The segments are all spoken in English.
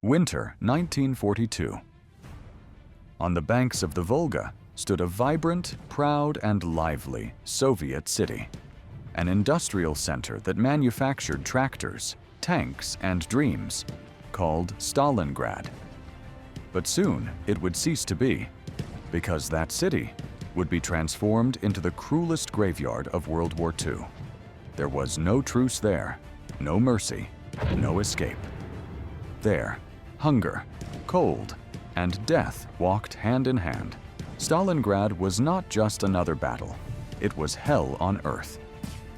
Winter 1942. On the banks of the Volga stood a vibrant, proud, and lively Soviet city, an industrial center that manufactured tractors, tanks, and dreams, called Stalingrad. But soon it would cease to be, because that city would be transformed into the cruelest graveyard of World War II. There was no truce there, no mercy, no escape. There, hunger, cold, and death walked hand in hand. Stalingrad was not just another battle, it was hell on earth.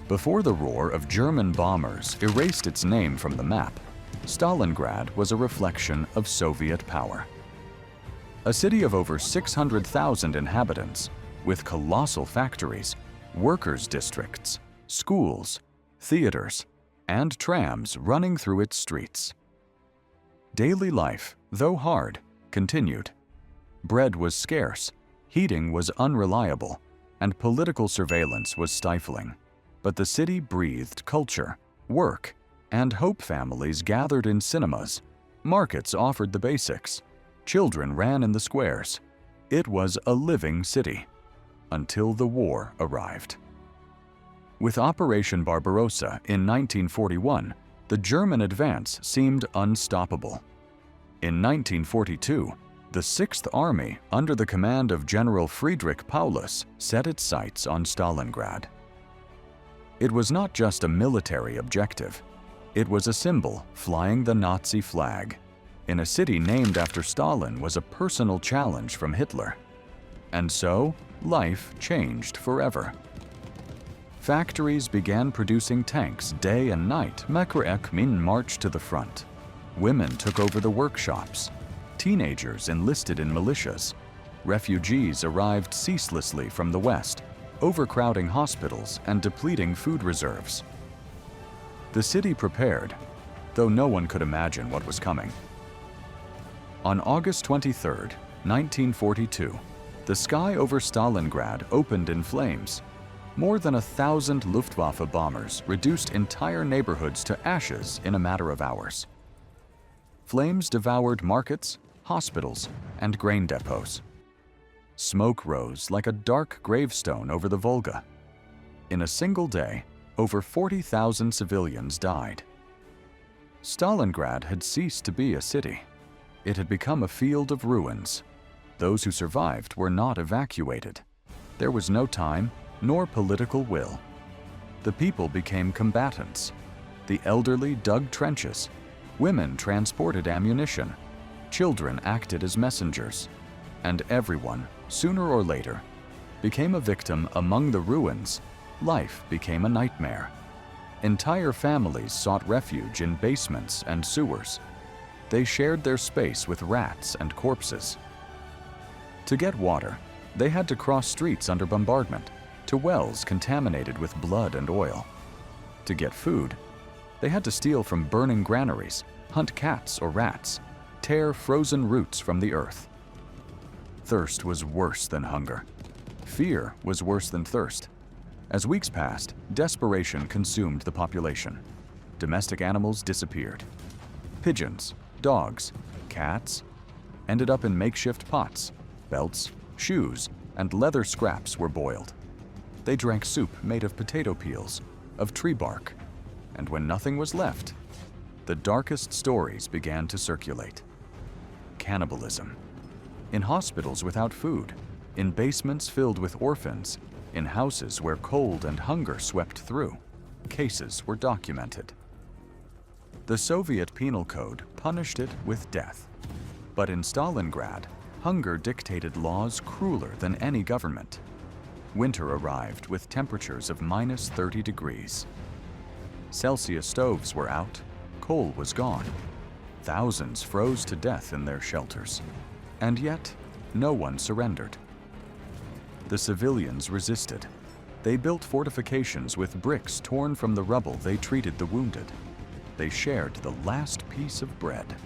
Before the roar of German bombers erased its name from the map, Stalingrad was a reflection of Soviet power. A city of over 600,000 inhabitants, with colossal factories, workers' districts, schools, theaters, and trams running through its streets. Daily life, though hard, continued. Bread was scarce, heating was unreliable, and political surveillance was stifling. But the city breathed culture, work, and hope. Families gathered in cinemas, markets offered the basics, children ran in the squares. It was a living city, until the war arrived. With Operation Barbarossa in 1941, the German advance seemed unstoppable. In 1942, the Sixth Army, under the command of General Friedrich Paulus, set its sights on Stalingrad. It was not just a military objective. It was a symbol flying the Nazi flag. In a city named after Stalin was a personal challenge from Hitler. And so, life changed forever. Factories began producing tanks day and night. Men marched to the front. Women took over the workshops. Teenagers enlisted in militias. Refugees arrived ceaselessly from the West, overcrowding hospitals and depleting food reserves. The city prepared, though no one could imagine what was coming. On August 23, 1942, the sky over Stalingrad opened in flames. More than 1,000 Luftwaffe bombers reduced entire neighborhoods to ashes in a matter of hours. Flames devoured markets, hospitals, and grain depots. Smoke rose like a dark gravestone over the Volga. In a single day, over 40,000 civilians died. Stalingrad had ceased to be a city. It had become a field of ruins. Those who survived were not evacuated. There was no time nor political will. The people became combatants. The elderly dug trenches. Women transported ammunition. Children acted as messengers. And everyone, sooner or later, became a victim among the ruins. Life became a nightmare. Entire families sought refuge in basements and sewers. They shared their space with rats and corpses. To get water, they had to cross streets under bombardment, to wells contaminated with blood and oil. To get food, they had to steal from burning granaries, hunt cats or rats, tear frozen roots from the earth. Thirst was worse than hunger. Fear was worse than thirst. As weeks passed, desperation consumed the population. Domestic animals disappeared. Pigeons, dogs, cats ended up in makeshift pots. Belts, shoes, and leather scraps were boiled. They drank soup made of potato peels, of tree bark, and when nothing was left, the darkest stories began to circulate. Cannibalism. In hospitals without food, in basements filled with orphans, in houses where cold and hunger swept through, cases were documented. The Soviet Penal Code punished it with death. But in Stalingrad, hunger dictated laws crueler than any government. Winter arrived with temperatures of -30 degrees. Celsius stoves were out, coal was gone. Thousands froze to death in their shelters. And yet, no one surrendered. The civilians resisted. They built fortifications with bricks torn from the rubble. They treated the wounded. They shared the last piece of bread.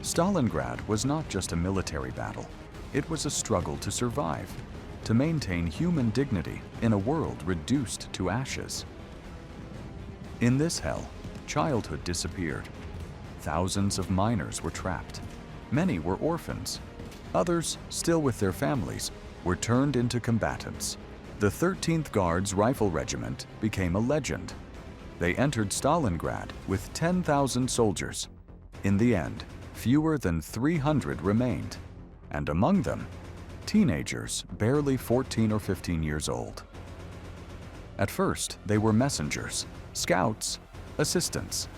Stalingrad was not just a military battle. It was a struggle to survive, to maintain human dignity in a world reduced to ashes. In this hell, childhood disappeared. thousands of miners were trapped. Many were orphans. Others, still with their families, were turned into combatants. The 13th Guards Rifle Regiment became a legend. They entered Stalingrad with 10,000 soldiers. In the end, fewer than 300 remained, and among them, teenagers barely 14 or 15 years old. At first, they were messengers, scouts, assistants,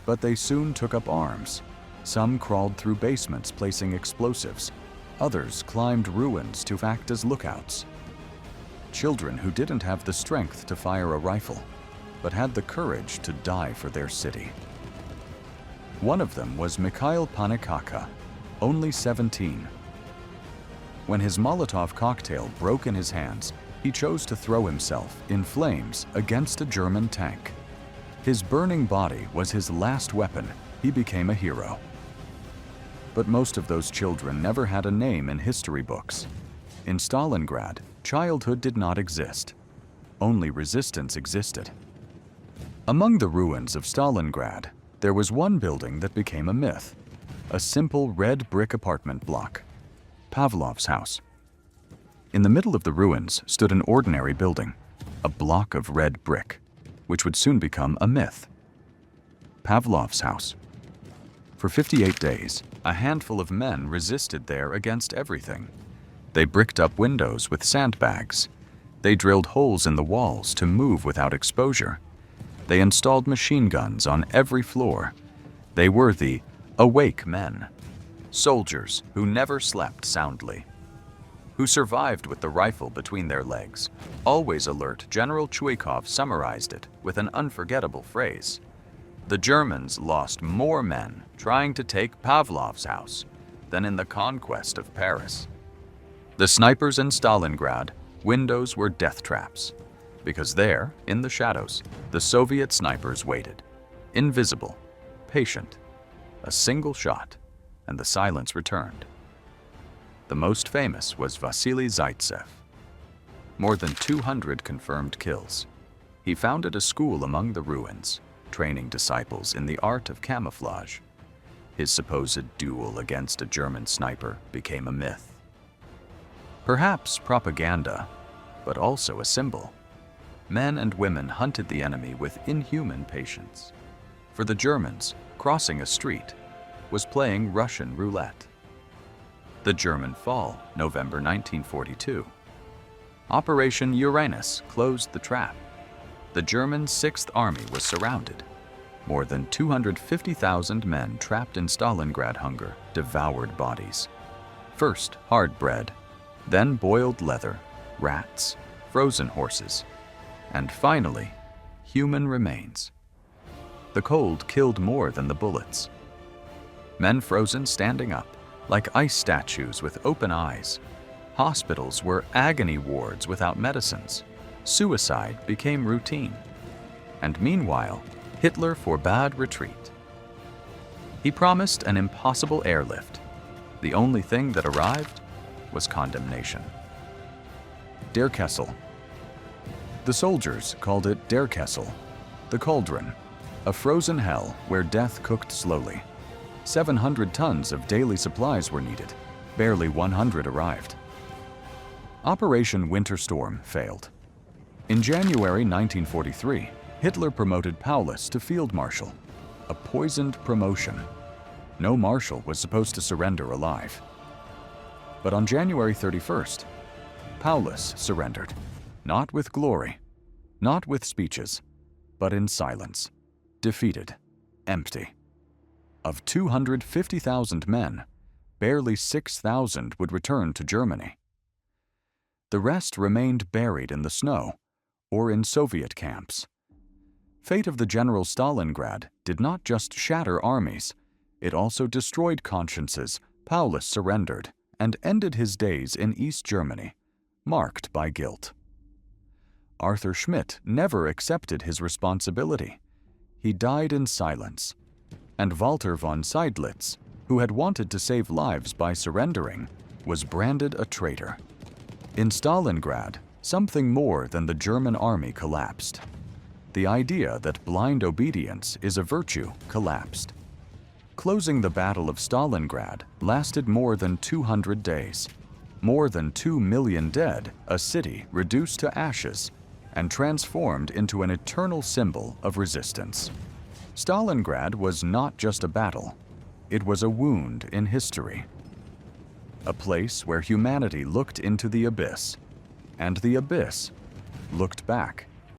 but they soon took up arms. Some crawled through basements placing explosives. Others climbed ruins to act as lookouts. Children who didn't have the strength to fire a rifle, but had the courage to die for their city. One of them was Mikhail Panikaka, only 17. When his Molotov cocktail broke in his hands, he chose to throw himself in flames against a German tank. His burning body was his last weapon. He became a hero. But most of those children never had a name in history books. In Stalingrad, childhood did not exist. Only resistance existed. Among the ruins of Stalingrad, there was one building that became a myth, a simple red brick apartment block, Pavlov's house. In the middle of the ruins stood an ordinary building, a block of red brick, which would soon become a myth. Pavlov's house. For 58 days, a handful of men resisted there against everything. They bricked up windows with sandbags. They drilled holes in the walls to move without exposure. They installed machine guns on every floor. They were the awake men, soldiers who never slept soundly, who survived with the rifle between their legs. Always alert, General Chuikov summarized it with an unforgettable phrase: "The Germans lost more men trying to take Pavlov's house than in the conquest of Paris." The snipers in Stalingrad, windows were death traps, because there, in the shadows, the Soviet snipers waited, invisible, patient. A single shot, and the silence returned. The most famous was Vasily Zaitsev. More than 200 confirmed kills. He founded a school among the ruins, training disciples in the art of camouflage. His supposed duel against a German sniper became a myth. Perhaps propaganda, but also a symbol. Men and women hunted the enemy with inhuman patience. For the Germans, crossing a street was playing Russian roulette. The German fall, November 1942. Operation Uranus closed the trap. The German 6th Army was surrounded. More than 250,000 men trapped in Stalingrad hunger devoured bodies. First hard bread, then boiled leather, rats, frozen horses, and finally, human remains. The cold killed more than the bullets. Men frozen standing up, like ice statues with open eyes. Hospitals were agony wards without medicines. Suicide became routine. And meanwhile, Hitler forbade retreat. He promised an impossible airlift. The only thing that arrived was condemnation. Der Kessel. The soldiers called it Der Kessel, the cauldron, a frozen hell where death cooked slowly. 700 tons of daily supplies were needed. Barely 100 arrived. Operation Winter Storm failed. In January 1943, Hitler promoted Paulus to field marshal, a poisoned promotion. No marshal was supposed to surrender alive. But on January 31st, Paulus surrendered, not with glory, not with speeches, but in silence, defeated, empty. Of 250,000 men, barely 6,000 would return to Germany. The rest remained buried in the snow or in Soviet camps. Fate of the General Stalingrad did not just shatter armies, it also destroyed consciences. Paulus surrendered and ended his days in East Germany, marked by guilt. Arthur Schmidt never accepted his responsibility. He died in silence. And Walter von Seydlitz, who had wanted to save lives by surrendering, was branded a traitor. In Stalingrad, something more than the German army collapsed. The idea that blind obedience is a virtue collapsed. Closing the Battle of Stalingrad lasted more than 200 days. More than 2 million dead, a city reduced to ashes and transformed into an eternal symbol of resistance. Stalingrad was not just a battle, it was a wound in history. A place where humanity looked into the abyss, and the abyss looked back.